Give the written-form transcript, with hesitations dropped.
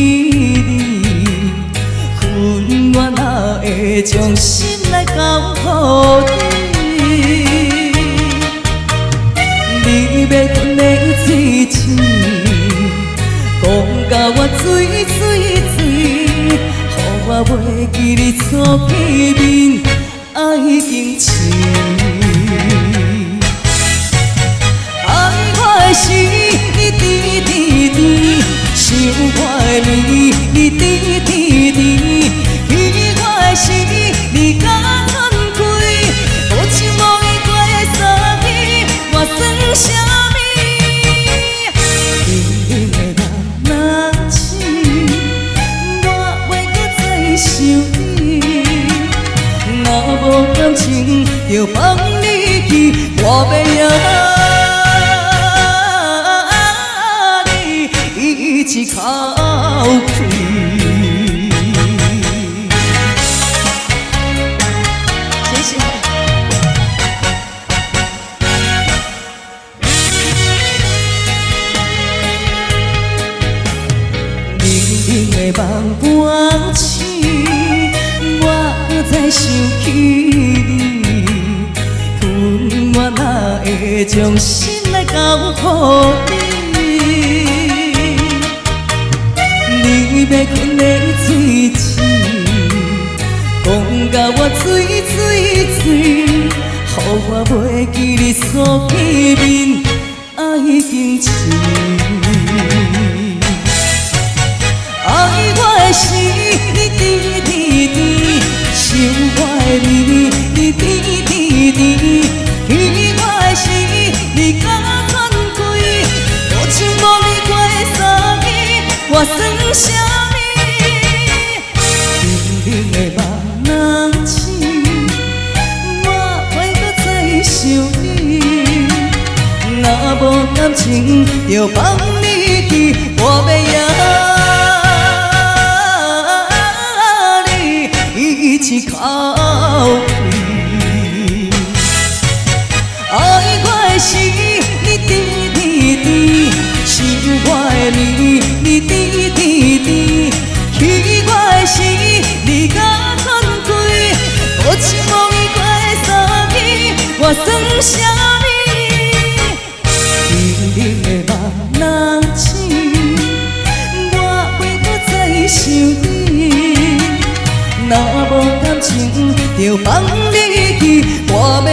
你，恨我哪会将心来交予你？你要阮的嘴舌，讲甲我水水水，予我袂记你初见面爱经深。爱我的时，你甜甜甜；想我的年，你甜甜甜；遇我的时，你甲款开；无情无义过的相遇，我算啥物？冷冷的人若醒，我袂搁再想你。若无感情，就放你去，我袂晓。一口气，谢谢。冷冷的梦半醒，我搁再想起你，恨我哪会将心来交予你？你要困的嘴舌，讲甲我水水水，予我袂记你初见面爱经深。爱我的时，你甜甜甜；想我的年，你甜甜甜；遇我的时，你甲款开；无情无义过的相遇，我算啥物？冷冷的梦若醒，我袂搁再想你。若无感情，就放你去，我袂惹你一口气。爱我的时，你甜甜甜；想我的年，你甜甜甜；遇我的时，你甲款开；无情无义过的相遇，我算啥物？冷冷的梦若醒，我袂搁再想你。若无感情，就放你去，我袂